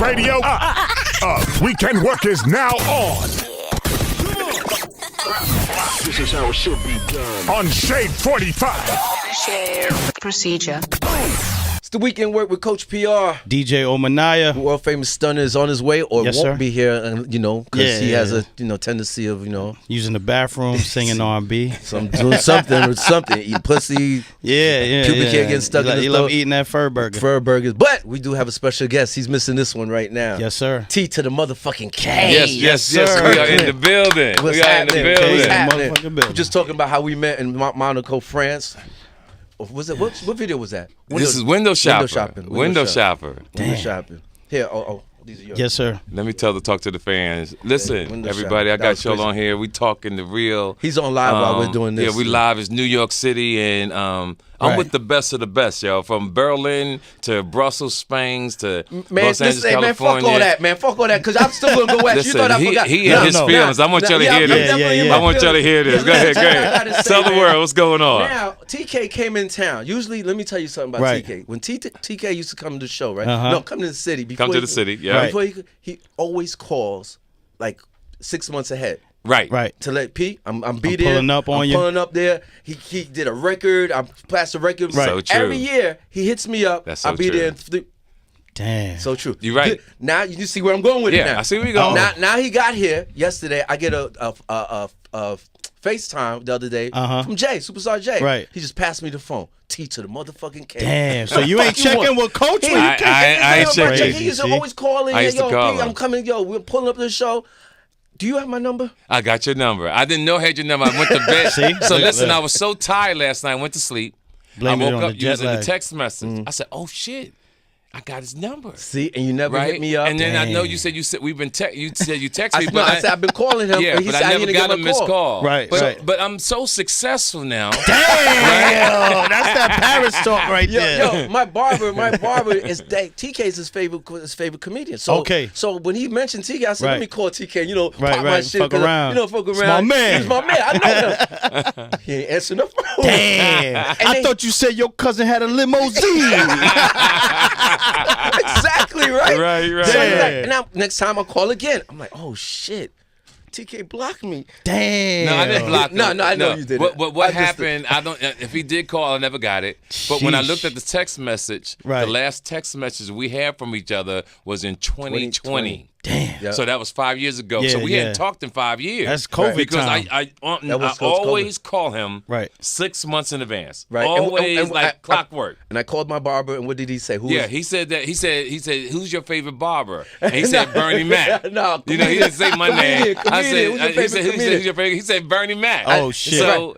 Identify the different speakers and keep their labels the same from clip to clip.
Speaker 1: Radio. WkndWork is now on.
Speaker 2: This is how it should be done.
Speaker 1: On Shade 45.
Speaker 3: Share procedure.
Speaker 4: It's the Weekend Work with Coach PR.
Speaker 5: DJ Ominiya.
Speaker 4: World famous stunner is on his way or
Speaker 5: Yes,
Speaker 4: won't
Speaker 5: sir.
Speaker 4: be here, and because he has a tendency of
Speaker 5: Using the bathroom, singing R&B.
Speaker 4: doing something with something, eating pussy.
Speaker 5: Yeah.
Speaker 4: Pubic hair getting stuck in his
Speaker 5: He
Speaker 4: throat.
Speaker 5: love eating that fur burger.
Speaker 4: Fur burgers. But we do have a special guest. He's missing this one right now.
Speaker 5: Yes, sir.
Speaker 4: T to the motherfucking K.
Speaker 6: Yes,
Speaker 5: sir.
Speaker 6: we are in the building.
Speaker 4: What's
Speaker 6: we are
Speaker 4: happening?
Speaker 6: in the building.
Speaker 4: What's
Speaker 5: Yeah,
Speaker 4: happening?
Speaker 5: motherfucking building.
Speaker 4: We're just talking about how we met in Monaco, France. Was it what video was that?
Speaker 6: This is Window Shopper.
Speaker 4: Window
Speaker 6: Window Shopper.
Speaker 4: Window shopping. Here, these are yours.
Speaker 5: Yes, sir.
Speaker 6: Let me talk to the fans. Listen,
Speaker 4: Window
Speaker 6: everybody,
Speaker 4: Shopper.
Speaker 6: I
Speaker 4: That
Speaker 6: got
Speaker 4: was
Speaker 6: y'all
Speaker 4: crazy.
Speaker 6: on here. We talking the real.
Speaker 4: He's on live while we're doing this.
Speaker 6: Yeah, we live. It's New York City, and I'm with the best of the best, yo. From Berlin to Brussels, Spain to
Speaker 4: Man,
Speaker 6: Los Angeles,
Speaker 4: man,
Speaker 6: California.
Speaker 4: fuck all that, man. Fuck all that, because I'm still going to go at you.
Speaker 6: Listen,
Speaker 4: thought I forgot.
Speaker 6: he in his feelings. I want y'all to hear this.
Speaker 5: Yeah.
Speaker 6: I want y'all to hear this. Go ahead. Tell the world what's going on.
Speaker 4: Now, TK came in town. Usually, let me tell you something about
Speaker 5: Right.
Speaker 4: TK. When TK used to come to the show, right?
Speaker 5: Uh-huh.
Speaker 4: No, come to the city.
Speaker 6: Come to the city, yeah.
Speaker 4: Before he always calls like 6 months ahead.
Speaker 6: Right.
Speaker 4: To let P, I'm there.
Speaker 5: pulling up on
Speaker 4: I'm
Speaker 5: you.
Speaker 4: pulling up there. He did a record. I passed the record.
Speaker 5: Right.
Speaker 6: So true.
Speaker 4: Every year he hits me up.
Speaker 6: That's so
Speaker 4: I'll be
Speaker 6: true.
Speaker 4: there.
Speaker 5: Damn.
Speaker 4: So true.
Speaker 6: You right.
Speaker 4: Now you see where I'm going with it.
Speaker 6: Yeah,
Speaker 4: Now
Speaker 6: I see where you're going.
Speaker 4: Now he got here yesterday. I get a FaceTime the other day from Jay, Superstar Jay.
Speaker 5: Right.
Speaker 4: He just passed me the phone. T to the motherfucking K.
Speaker 5: Damn. So you ain't checking with Coach when you
Speaker 6: I ain't checking.
Speaker 4: He used to always call in.
Speaker 6: I used to
Speaker 4: Yo,
Speaker 6: call
Speaker 4: P, I'm
Speaker 6: him.
Speaker 4: coming. Yo, we're pulling up to the show. Do you have my number?
Speaker 6: I got your number. I didn't know I had your number. I went to bed.
Speaker 5: See?
Speaker 6: So
Speaker 5: Look,
Speaker 6: listen,
Speaker 5: look.
Speaker 6: I was so tired last night. I went to sleep.
Speaker 5: Blame
Speaker 6: I
Speaker 5: it
Speaker 6: woke
Speaker 5: on
Speaker 6: up
Speaker 5: the jet
Speaker 6: using the
Speaker 5: lag.
Speaker 6: text message. I said, "Oh shit, I got his number."
Speaker 4: See, and you never
Speaker 6: Right,
Speaker 4: hit me up.
Speaker 6: and then I know
Speaker 5: Dang.
Speaker 6: you said we've been you said you text me,
Speaker 4: I
Speaker 6: but
Speaker 4: said I've been calling him.
Speaker 6: yeah,
Speaker 4: but he
Speaker 6: but
Speaker 4: said
Speaker 6: I never
Speaker 4: didn't
Speaker 6: got
Speaker 4: get
Speaker 6: a
Speaker 4: my
Speaker 6: missed call.
Speaker 5: Right,
Speaker 6: but,
Speaker 5: right.
Speaker 6: but I'm so successful now.
Speaker 5: Damn. That's that Paris talk right there.
Speaker 4: Yo, my barber is TK's his favorite comedian. So
Speaker 5: Okay.
Speaker 4: So when he mentioned TK, I said,
Speaker 5: Right.
Speaker 4: let me call TK.
Speaker 5: Right,
Speaker 4: pop my
Speaker 5: right.
Speaker 4: shit.
Speaker 5: Fuck
Speaker 4: 'cause
Speaker 5: around.
Speaker 4: Fuck
Speaker 5: It's
Speaker 4: around.
Speaker 5: my man.
Speaker 4: He's my man. I know him. He ain't answering the phone.
Speaker 5: Damn. I thought you said your cousin had a limousine.
Speaker 4: Exactly right.
Speaker 6: Right.
Speaker 4: So he's like,
Speaker 5: Damn.
Speaker 4: and now next time I call again, I'm like, oh shit, TK blocked me.
Speaker 5: Damn.
Speaker 6: No, I didn't block him.
Speaker 4: No, I know you didn't.
Speaker 6: What
Speaker 4: I just-
Speaker 6: happened? I don't. If he did call, I never got it. But when I looked at the text message,
Speaker 5: Right.
Speaker 6: the last text message we had from each other was in 2020.
Speaker 5: Damn.
Speaker 4: Yeah.
Speaker 6: So that was 5 years ago.
Speaker 5: Yeah,
Speaker 6: so we
Speaker 5: yeah.
Speaker 6: hadn't talked in 5 years.
Speaker 5: That's COVID
Speaker 6: because
Speaker 5: time.
Speaker 6: I
Speaker 4: That was
Speaker 6: always call him
Speaker 5: Right.
Speaker 6: 6 months in advance.
Speaker 4: Right.
Speaker 6: Always like clockwork.
Speaker 4: And I called my barber, and what did he say?
Speaker 6: He said that. He said, who's your favorite barber? And he said Bernie Mac.
Speaker 4: No,
Speaker 6: he didn't say my name. I said,
Speaker 4: Comedian. Who's your favorite
Speaker 6: who's your favorite? He said Bernie Mac.
Speaker 5: Oh, shit.
Speaker 6: So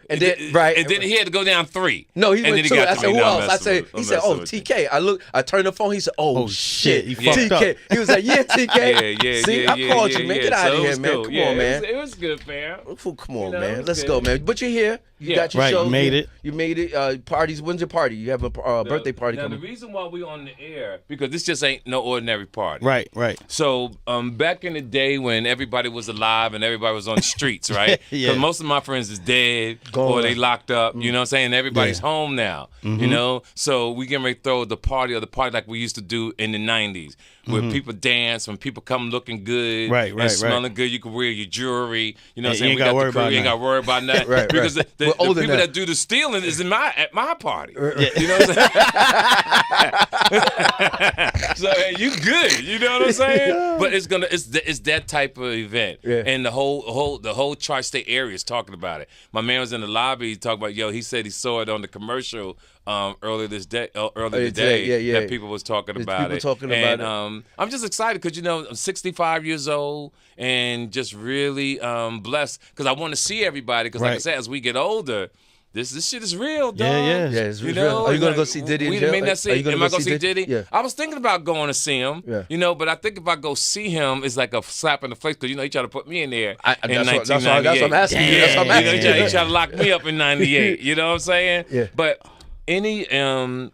Speaker 4: Right. And then
Speaker 6: he had to go down 3.
Speaker 4: No, he
Speaker 6: and
Speaker 4: went
Speaker 6: then
Speaker 4: two.
Speaker 6: got
Speaker 4: I
Speaker 6: to
Speaker 4: said,
Speaker 6: me.
Speaker 4: who
Speaker 6: No, I'm
Speaker 4: else? I
Speaker 6: messing
Speaker 4: said,
Speaker 6: with-
Speaker 4: he
Speaker 6: I'm
Speaker 4: said,
Speaker 6: messing
Speaker 4: oh,
Speaker 6: with you.
Speaker 4: TK. I turned the phone. He said, oh,
Speaker 5: shit. He
Speaker 4: TK.
Speaker 5: fucked up.
Speaker 4: He was like, yeah, TK.
Speaker 6: Yeah.
Speaker 4: See, I called you, man. Get out
Speaker 6: So
Speaker 4: of
Speaker 6: it
Speaker 4: here,
Speaker 6: was
Speaker 4: man.
Speaker 6: cool.
Speaker 4: Come
Speaker 6: Yeah,
Speaker 4: on, man.
Speaker 6: It was good, fam.
Speaker 4: Come on,
Speaker 6: You know, it
Speaker 4: man.
Speaker 6: was
Speaker 4: Let's
Speaker 6: good.
Speaker 4: go, man. But you're here. You got your
Speaker 5: Right,
Speaker 4: show.
Speaker 5: you made it.
Speaker 4: You made it. Parties. When's your party? You have a birthday party
Speaker 6: now,
Speaker 4: coming.
Speaker 6: the reason why we on the air, because this just ain't no ordinary party.
Speaker 5: Right.
Speaker 6: So back in the day when everybody was alive and everybody was on the streets, right? Because
Speaker 5: Yeah.
Speaker 6: most of my friends is dead
Speaker 4: Gone.
Speaker 6: or they locked up. You know what I'm saying? Everybody's home now. You know? So we getting ready to throw the party like we used to do in the 90s. Where people dance, when people come looking good,
Speaker 5: Right,
Speaker 6: and smelling good, you can wear your jewelry. You know what I'm
Speaker 5: Yeah,
Speaker 6: saying?
Speaker 5: you ain't gotta worry
Speaker 6: the crew,
Speaker 5: about
Speaker 6: you ain't got to worry about nothing.
Speaker 4: Right.
Speaker 6: Because the
Speaker 4: We're
Speaker 6: people
Speaker 4: older now.
Speaker 6: that do the stealing is at my party. You know what I'm saying? So hey, you good, you know what I'm saying? But it's that type of event, and the whole tri-state area is talking about it. My man was in the lobby talking about he said he saw it on the commercial earlier today.
Speaker 4: Yeah.
Speaker 6: That people was talking
Speaker 4: There's
Speaker 6: about
Speaker 4: people
Speaker 6: it.
Speaker 4: talking
Speaker 6: and,
Speaker 4: about it.
Speaker 6: I'm just excited because I'm 65 years old and just really blessed because I want to see everybody because like I said, as we get older. This shit is real, dog.
Speaker 5: Yeah.
Speaker 4: Yeah, it's
Speaker 6: You
Speaker 4: real.
Speaker 6: know,
Speaker 4: Are you gonna go see Diddy in
Speaker 6: we
Speaker 4: jail?
Speaker 6: may not
Speaker 4: Are
Speaker 6: see.
Speaker 4: you gonna
Speaker 6: Am
Speaker 4: go
Speaker 6: I gonna
Speaker 4: see
Speaker 6: see
Speaker 4: Diddy?
Speaker 6: Diddy?
Speaker 4: Yeah.
Speaker 6: I was thinking about going to see him.
Speaker 4: Yeah.
Speaker 6: But I think if I go see him, it's like a slap in the face because he tried to put me in there in
Speaker 4: That's what
Speaker 6: 1998.
Speaker 4: I'm asking you. That's what I'm asking you.
Speaker 6: He tried to lock me up in '98. You know what I'm saying?
Speaker 4: Yeah.
Speaker 6: But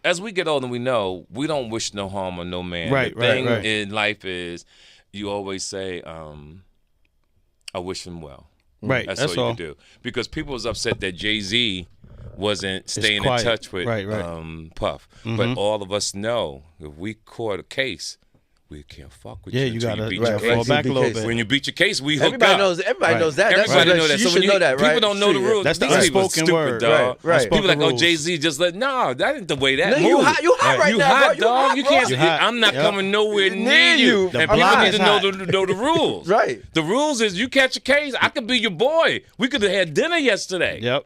Speaker 6: as we get older, we know we don't wish no harm on no man.
Speaker 5: Right,
Speaker 6: the thing
Speaker 5: right.
Speaker 6: in life is you always say, I wish him well.
Speaker 5: Right.
Speaker 6: That's,
Speaker 5: That's
Speaker 6: all
Speaker 5: all.
Speaker 6: you can do. Because people was upset that Jay-Z wasn't staying in
Speaker 5: quiet.
Speaker 6: touch with
Speaker 5: Right.
Speaker 6: Puff. But all of us know if we caught a case, we can't fuck with
Speaker 5: Yeah,
Speaker 6: you.
Speaker 5: you
Speaker 6: until
Speaker 5: gotta
Speaker 6: beat your
Speaker 5: fall
Speaker 6: case.
Speaker 5: back a little bit.
Speaker 6: When you beat your case, we hook
Speaker 4: Everybody
Speaker 6: up.
Speaker 4: knows. Everybody
Speaker 5: Right.
Speaker 4: knows that.
Speaker 6: Everybody know that.
Speaker 4: You
Speaker 6: So
Speaker 4: should
Speaker 6: when
Speaker 4: know that, right?
Speaker 6: people don't know the rules.
Speaker 5: That's the
Speaker 6: These people are
Speaker 5: unspoken
Speaker 6: stupid,
Speaker 5: word.
Speaker 6: dog.
Speaker 4: Right.
Speaker 6: People like,
Speaker 5: Unspoken
Speaker 6: oh, Jay-Z just let. No, that ain't the way that
Speaker 4: No,
Speaker 6: moves.
Speaker 4: you hot right
Speaker 6: You
Speaker 4: now,
Speaker 6: hot,
Speaker 4: bro. You
Speaker 6: dog.
Speaker 4: hot,
Speaker 6: You
Speaker 4: bro.
Speaker 6: can't.
Speaker 5: You hot.
Speaker 6: I'm not
Speaker 5: Yep.
Speaker 6: coming nowhere
Speaker 4: Near
Speaker 6: near
Speaker 4: you.
Speaker 6: you.
Speaker 4: The
Speaker 6: And people
Speaker 5: block
Speaker 6: need
Speaker 5: is
Speaker 6: to know the rules.
Speaker 4: Right.
Speaker 6: The rules is you catch a case, I could be your boy. We could have had dinner yesterday.
Speaker 5: Yep.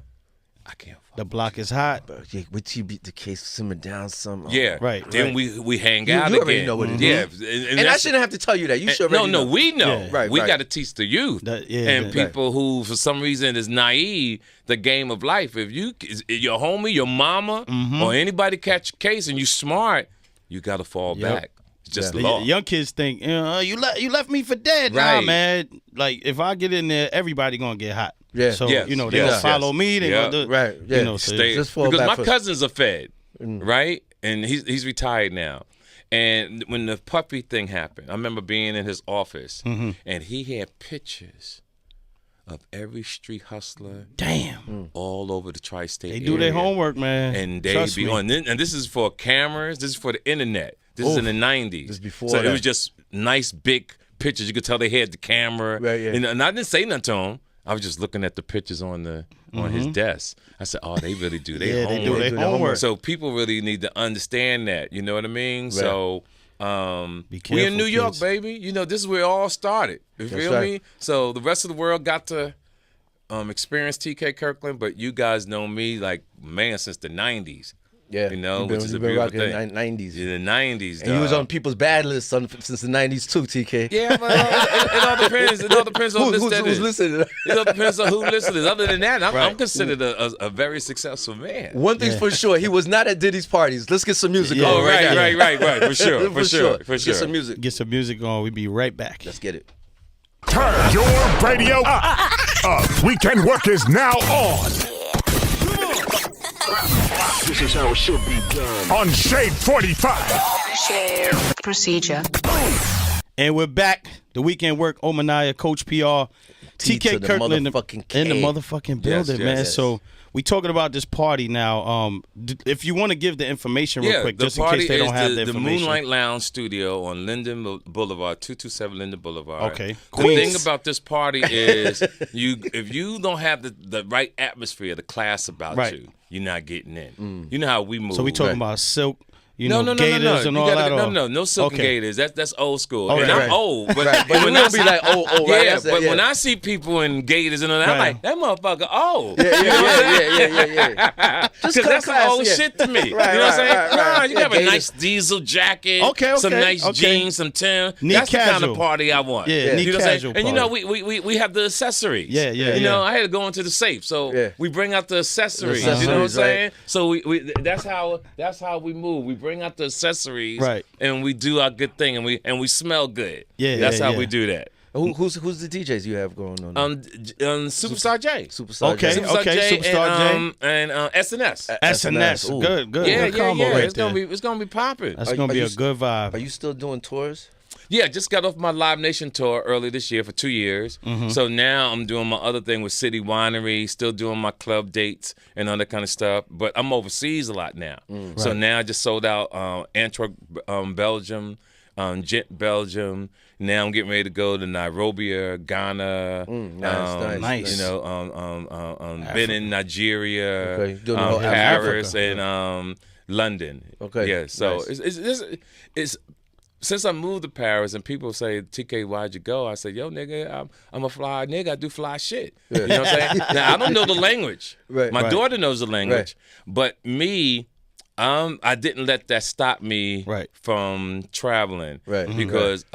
Speaker 6: I can't.
Speaker 5: The block is hot.
Speaker 4: Yeah, wait till you beat the case, simmer down some.
Speaker 6: Yeah,
Speaker 5: Right,
Speaker 6: Then
Speaker 5: right.
Speaker 6: we hang
Speaker 4: You
Speaker 6: out
Speaker 4: already
Speaker 6: again.
Speaker 4: know what it is.
Speaker 6: Yeah,
Speaker 4: And I
Speaker 6: that's-
Speaker 4: shouldn't have to tell you that. You should
Speaker 6: no,
Speaker 4: already know.
Speaker 6: we know.
Speaker 5: Yeah.
Speaker 4: Right,
Speaker 6: we
Speaker 4: right.
Speaker 6: got to teach the youth and
Speaker 5: right.
Speaker 6: people who, for some reason, is naive. The game of life. If your homie, your mama, or anybody catch a case and you smart, you got to fall
Speaker 5: Yep.
Speaker 6: back. It's just
Speaker 5: The
Speaker 6: law.
Speaker 5: young kids think, you left me for dead. Nah,
Speaker 6: Right.
Speaker 5: man. Like if I get in there, everybody gonna get hot.
Speaker 4: Yeah.
Speaker 5: So
Speaker 6: Yes,
Speaker 5: they
Speaker 6: yes,
Speaker 5: gonna follow
Speaker 6: yes.
Speaker 5: me. They
Speaker 6: Yeah.
Speaker 5: gonna do,
Speaker 4: Right, yeah.
Speaker 5: You know, so
Speaker 6: Stay-
Speaker 4: just fall
Speaker 6: because
Speaker 4: back
Speaker 6: my
Speaker 4: for-
Speaker 6: cousins are fed, right? And he's retired now. And when the puppy thing happened, I remember being in his office, and he had pictures of every street hustler
Speaker 5: damn.
Speaker 6: all over the tri-state
Speaker 5: They
Speaker 6: area.
Speaker 5: do their homework, man.
Speaker 6: And they
Speaker 5: Trust
Speaker 6: be
Speaker 5: me.
Speaker 6: on. And this is for cameras. This is for the internet. This is in the 90s.
Speaker 4: This is before
Speaker 6: so
Speaker 4: that.
Speaker 6: it was just nice big pictures. You could tell they had the camera.
Speaker 4: Right, yeah.
Speaker 6: And I didn't say nothing to him. I was just looking at the pictures on his desk. I said, "Oh, they really do their
Speaker 5: Yeah, they
Speaker 6: homework."
Speaker 5: do their homework.
Speaker 6: So people really need to understand that. You know what I mean? So we
Speaker 5: careful,
Speaker 6: in New York,
Speaker 5: kids.
Speaker 6: baby. You know, this is where it all started. You feel
Speaker 4: right.
Speaker 6: me? So the rest of the world got to experience TK Kirkland, but you guys know me like man since the 90s.
Speaker 4: Yeah.
Speaker 6: You know,
Speaker 4: You've been,
Speaker 6: which is a
Speaker 4: you've been
Speaker 6: beautiful
Speaker 4: rocking
Speaker 6: thing.
Speaker 4: in the 90s.
Speaker 6: In the 90s,
Speaker 4: And you was
Speaker 6: dog.
Speaker 4: on people's bad list since the 90s too, TK.
Speaker 6: Yeah, but it all depends. It all depends on
Speaker 4: Who's
Speaker 6: who's
Speaker 4: listening?
Speaker 6: It all depends on who listens. Other than that, I'm considered a very successful man.
Speaker 4: One thing's for sure, he was not at Diddy's parties. Let's get some music
Speaker 5: Yeah.
Speaker 4: on
Speaker 6: Oh, right,
Speaker 4: now.
Speaker 6: right. For sure, for sure.
Speaker 4: Let's get some music.
Speaker 5: Get some music on. We be right back.
Speaker 4: Let's get it.
Speaker 1: Turn your radio up. Weekend Work is now on.
Speaker 2: This is how it should be done.
Speaker 1: On Shade 45.
Speaker 3: Procedure.
Speaker 5: And we're back. The Weekend Work, Ominiya, Coach PR,
Speaker 4: T to
Speaker 5: TK
Speaker 4: the
Speaker 5: Kirkland
Speaker 4: motherfucking
Speaker 5: in the
Speaker 4: K.
Speaker 5: motherfucking building, man.
Speaker 4: yes.
Speaker 5: So we talking about this party now. If you want to give the information real quick,
Speaker 6: the
Speaker 5: just in
Speaker 6: party
Speaker 5: case they don't
Speaker 6: is
Speaker 5: have the
Speaker 6: the
Speaker 5: information.
Speaker 6: Moonlight Lounge Studio on Linden Boulevard, 227 Linden Boulevard.
Speaker 5: Okay.
Speaker 6: The
Speaker 5: Queens.
Speaker 6: thing about this party is if you don't have the right atmosphere, the class about
Speaker 5: Right.
Speaker 6: you, you're not getting in. You know how we move.
Speaker 5: So we talking about silk,
Speaker 6: No,
Speaker 5: gators and
Speaker 6: You
Speaker 5: all
Speaker 6: gotta-
Speaker 5: that.
Speaker 6: No silk and
Speaker 5: Okay.
Speaker 6: gators. That's old school.
Speaker 5: Okay,
Speaker 6: and I'm
Speaker 5: right.
Speaker 6: old, but
Speaker 4: Right, but
Speaker 6: when
Speaker 4: you
Speaker 6: I
Speaker 4: will be
Speaker 6: see,
Speaker 4: like, right?
Speaker 6: yeah,
Speaker 4: That's it,
Speaker 6: but
Speaker 4: yeah.
Speaker 6: when I see people in gators and all that, I'm
Speaker 5: Right.
Speaker 6: like, that motherfucker old.
Speaker 4: Yeah.
Speaker 6: Because
Speaker 4: cut
Speaker 6: that's some
Speaker 4: class,
Speaker 6: old
Speaker 4: yeah.
Speaker 6: shit to me.
Speaker 4: Right,
Speaker 6: you know what I'm saying?
Speaker 4: right.
Speaker 6: Nah, you
Speaker 4: Yeah,
Speaker 6: have a
Speaker 4: gators.
Speaker 6: nice diesel jacket,
Speaker 5: Okay,
Speaker 6: some nice
Speaker 5: okay.
Speaker 6: jeans, some Tim.
Speaker 5: Neat
Speaker 6: That's the kind
Speaker 5: casual.
Speaker 6: of party I want.
Speaker 5: Yeah, neat
Speaker 6: you know what I'm
Speaker 5: casual
Speaker 6: saying? And you know,
Speaker 5: party.
Speaker 6: we have the accessories.
Speaker 5: Yeah.
Speaker 6: You know, I had to go into the safe, so
Speaker 4: Yeah.
Speaker 6: we bring out the accessories.
Speaker 4: The
Speaker 6: You know what I'm
Speaker 4: accessories, right.
Speaker 6: saying? So we that's how we move. We bring out the accessories,
Speaker 5: Right.
Speaker 6: and we do our good thing, and we smell good.
Speaker 5: Yeah,
Speaker 6: that's
Speaker 5: yeah,
Speaker 6: how
Speaker 5: yeah.
Speaker 6: we do that.
Speaker 4: Who's the DJs you have going on?
Speaker 6: Superstar J.
Speaker 4: Superstar
Speaker 5: Okay.
Speaker 4: J.
Speaker 6: Superstar J
Speaker 5: Superstar
Speaker 6: and SNS.
Speaker 5: SNS.
Speaker 4: Ooh.
Speaker 5: Good.
Speaker 6: Yeah,
Speaker 5: Good combo right
Speaker 6: it's
Speaker 5: there.
Speaker 6: gonna be popping.
Speaker 5: That's
Speaker 4: Are-
Speaker 5: gonna
Speaker 4: are
Speaker 5: be
Speaker 4: you
Speaker 5: a good vibe.
Speaker 4: Are you still doing tours?
Speaker 6: Yeah, just got off my Live Nation tour early this year for 2 years. So now I'm doing my other thing with City Winery, still doing my club dates and all that kind of stuff. But I'm overseas a lot now. So now I just sold out Antwerp, Belgium, Ghent, Belgium. Now I'm getting ready to go to Nairobi, Ghana.
Speaker 4: Nice.
Speaker 6: You know, Benin, Nigeria,
Speaker 4: Okay, doing the whole
Speaker 6: Paris,
Speaker 5: Africa.
Speaker 6: and London.
Speaker 4: Okay,
Speaker 6: Yeah, so
Speaker 4: nice.
Speaker 6: it's since I moved to Paris and people say, TK, why'd you go? I said, yo, nigga, I'm a fly nigga. I do fly shit. You know what I'm saying? Now, I don't know the language.
Speaker 4: Right.
Speaker 6: My
Speaker 5: Right.
Speaker 6: daughter knows the language. But me, I didn't let that stop me
Speaker 5: Right.
Speaker 6: from traveling.
Speaker 4: Right.
Speaker 6: Because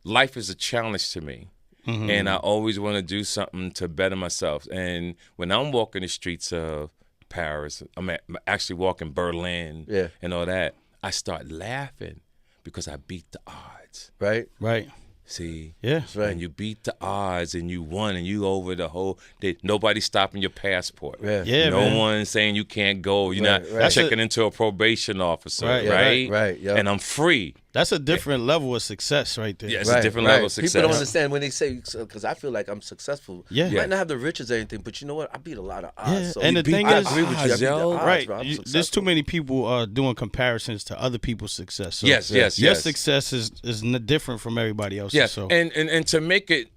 Speaker 6: life is a challenge to me. And I always want to do something to better myself. And when I'm walking the streets of Paris, I'm actually walking Berlin
Speaker 4: Yeah.
Speaker 6: and all that, I start laughing because I beat the odds.
Speaker 4: Right?
Speaker 5: Right.
Speaker 6: See?
Speaker 5: Yeah.
Speaker 4: right.
Speaker 6: And you beat the odds and you won and you over the whole nobody's stopping your passport.
Speaker 4: Yeah.
Speaker 5: Yeah,
Speaker 6: no
Speaker 5: man.
Speaker 6: one saying you can't go. You're
Speaker 4: Right,
Speaker 6: not
Speaker 4: right.
Speaker 6: checking into a probation officer,
Speaker 5: Right,
Speaker 6: right?
Speaker 5: yeah,
Speaker 4: right, yeah.
Speaker 6: And I'm free.
Speaker 5: That's a different level of success right there.
Speaker 6: Yeah, it's a different level of success.
Speaker 4: People don't understand when they say, because I feel like I'm successful.
Speaker 5: Yeah.
Speaker 4: Might not have the riches or anything, but you know what? I beat a lot of odds.
Speaker 5: Yeah,
Speaker 4: So
Speaker 5: and the thing is,
Speaker 4: I agree with you. I beat the odds,
Speaker 5: right?
Speaker 4: bro. I'm
Speaker 5: There's
Speaker 4: successful.
Speaker 5: too many people doing comparisons to other people's success. So
Speaker 6: Yes.
Speaker 5: Your success is different from everybody else's.
Speaker 6: Yeah,
Speaker 5: So.
Speaker 6: and to make it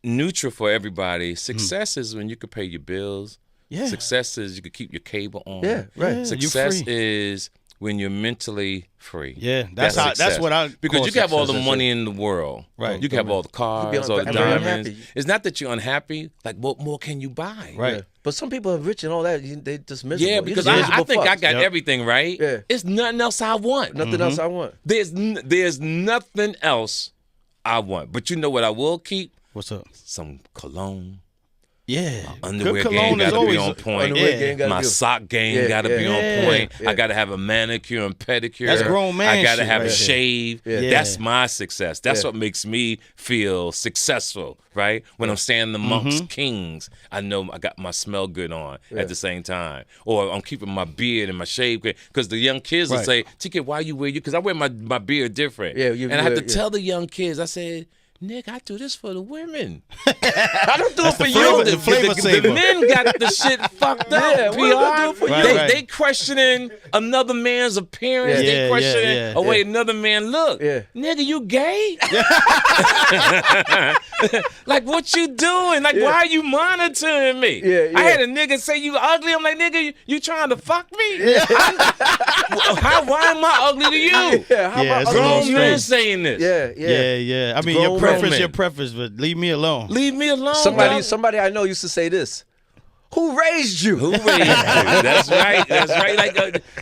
Speaker 6: neutral for everybody, success is when you can pay your bills.
Speaker 5: Yeah.
Speaker 6: Success is you can keep your cable on.
Speaker 4: Yeah, right.
Speaker 5: Yeah,
Speaker 6: Success
Speaker 5: you free.
Speaker 6: is when you're mentally free.
Speaker 5: Yeah, that's
Speaker 6: success.
Speaker 5: what I
Speaker 6: because
Speaker 5: call
Speaker 6: you can have all the
Speaker 5: success.
Speaker 6: money in the world.
Speaker 5: Right.
Speaker 6: You can have all the cars, all the
Speaker 4: very
Speaker 6: diamonds.
Speaker 4: unhappy.
Speaker 6: It's not that you're unhappy. Like, what more can you buy?
Speaker 5: Right.
Speaker 4: Yeah. But some people are rich and all that. They just miserable.
Speaker 6: Yeah,
Speaker 4: You're
Speaker 6: because
Speaker 4: just
Speaker 6: I
Speaker 4: miserable
Speaker 6: think I
Speaker 4: fucks.
Speaker 6: got everything right.
Speaker 4: Yeah.
Speaker 6: It's nothing else I want.
Speaker 4: Nothing else I want.
Speaker 6: There's nothing else I want. But you know what I will keep?
Speaker 5: What's up?
Speaker 6: Some cologne.
Speaker 5: Yeah,
Speaker 6: Underwear
Speaker 5: good
Speaker 6: game
Speaker 5: cologne is
Speaker 6: got to be
Speaker 5: always
Speaker 6: on point.
Speaker 4: Underwear game gotta
Speaker 6: My
Speaker 4: be-
Speaker 6: sock game
Speaker 4: Yeah,
Speaker 6: got to
Speaker 4: yeah.
Speaker 6: be on
Speaker 5: Yeah.
Speaker 6: point.
Speaker 4: Yeah.
Speaker 6: I got to have a manicure and pedicure.
Speaker 5: That's grown man
Speaker 6: I got to
Speaker 5: shit
Speaker 6: have
Speaker 5: right
Speaker 6: a
Speaker 5: there.
Speaker 6: shave.
Speaker 4: Yeah.
Speaker 6: That's my success. That's
Speaker 4: Yeah.
Speaker 6: what makes me feel successful, right? When I'm standing amongst kings, I know I got my smell good on at the same time. Or I'm keeping my beard and my shave good. Because the young kids will
Speaker 5: Right.
Speaker 6: say, TK, why you wear you? Because I wear my beard different.
Speaker 4: Yeah,
Speaker 6: and I have to tell the young kids, I said, Nick, I do this for the women. I don't do it for
Speaker 5: flavor-
Speaker 6: you.
Speaker 5: the flavor
Speaker 6: the
Speaker 5: saver.
Speaker 6: men got the shit fucked up.
Speaker 4: Yeah, what am I doing for
Speaker 5: you?
Speaker 6: They,
Speaker 5: Right.
Speaker 6: they questioning another man's appearance.
Speaker 4: Yeah.
Speaker 6: They
Speaker 5: Yeah,
Speaker 6: questioning
Speaker 5: yeah,
Speaker 6: the way another man look.
Speaker 4: Yeah.
Speaker 6: Nigga, you gay? Like, what you doing? Like, why are you monitoring me?
Speaker 4: Yeah,
Speaker 6: I
Speaker 4: yeah.
Speaker 6: had a nigga say you ugly. I'm like, nigga, you trying to fuck me? Why am I ugly to you?
Speaker 4: Yeah, how
Speaker 5: Yeah,
Speaker 4: about
Speaker 5: it's a little
Speaker 6: Grown men
Speaker 5: strange.
Speaker 6: saying this.
Speaker 5: Yeah. I mean,
Speaker 6: grown
Speaker 5: your
Speaker 6: men.
Speaker 5: preference, but leave me alone.
Speaker 6: Leave me alone. dog.
Speaker 4: Somebody I know used to say this. Who raised you?
Speaker 6: Who raised you? That's right. That's right. Like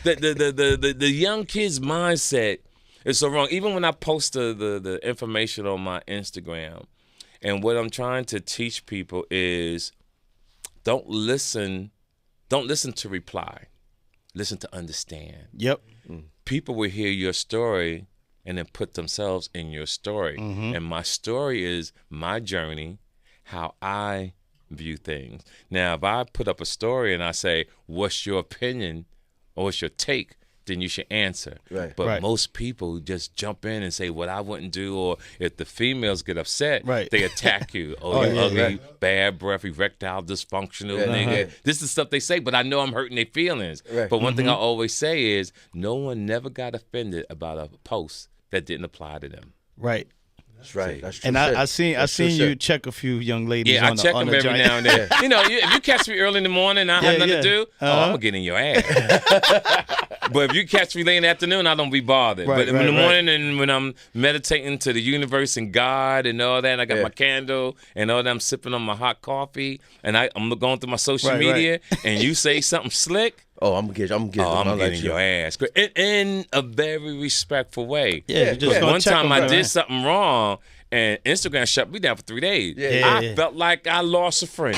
Speaker 6: the young kids' mindset is so wrong. Even when I post the information on my Instagram, and what I'm trying to teach people is, don't listen to reply, listen to understand.
Speaker 5: Yep.
Speaker 6: People will hear your story and then put themselves in your story. And my story is my journey, how I view things. Now, if I put up a story and I say, what's your opinion or what's your take, then you should answer.
Speaker 4: Right.
Speaker 6: But
Speaker 5: Right.
Speaker 6: most people just jump in and say what I wouldn't do, or if the females get upset,
Speaker 5: Right.
Speaker 6: they attack you. Oh, you
Speaker 5: yeah,
Speaker 6: ugly,
Speaker 4: right.
Speaker 6: bad breath, erectile dysfunctional
Speaker 4: Yeah,
Speaker 6: nigga.
Speaker 4: uh-huh.
Speaker 6: This is stuff they say, but I know I'm hurting their feelings.
Speaker 4: Right.
Speaker 6: But one thing I always say is, no one never got offended about a post that didn't apply to them.
Speaker 5: Right.
Speaker 4: That's right. That's true.
Speaker 5: And I seen
Speaker 4: That's true
Speaker 5: you
Speaker 4: shit.
Speaker 5: check a few young ladies.
Speaker 6: Yeah, I
Speaker 5: on
Speaker 6: check
Speaker 5: the, on
Speaker 6: them
Speaker 5: the
Speaker 6: every
Speaker 5: joint.
Speaker 6: now and then. You know, if you catch me early in the morning and I have nothing to do, I'm gonna get in your ass. But if you catch me late in the afternoon, I don't be bothered.
Speaker 5: Right,
Speaker 6: but in
Speaker 5: right,
Speaker 6: the
Speaker 5: right.
Speaker 6: morning and when I'm meditating to the universe and God and all that, and I got my candle and all that, I'm sipping on my hot coffee and I'm going through my social
Speaker 5: Right,
Speaker 6: media, and you say something slick,
Speaker 4: Oh, I'm getting
Speaker 6: your ass. In a very respectful way.
Speaker 5: Yeah, you just
Speaker 6: But
Speaker 5: gonna
Speaker 6: one
Speaker 5: check
Speaker 6: time
Speaker 5: them,
Speaker 6: I
Speaker 5: right,
Speaker 6: did
Speaker 5: right.
Speaker 6: something wrong, and Instagram shut me down for 3 days.
Speaker 4: Yeah.
Speaker 6: I felt like I lost a friend.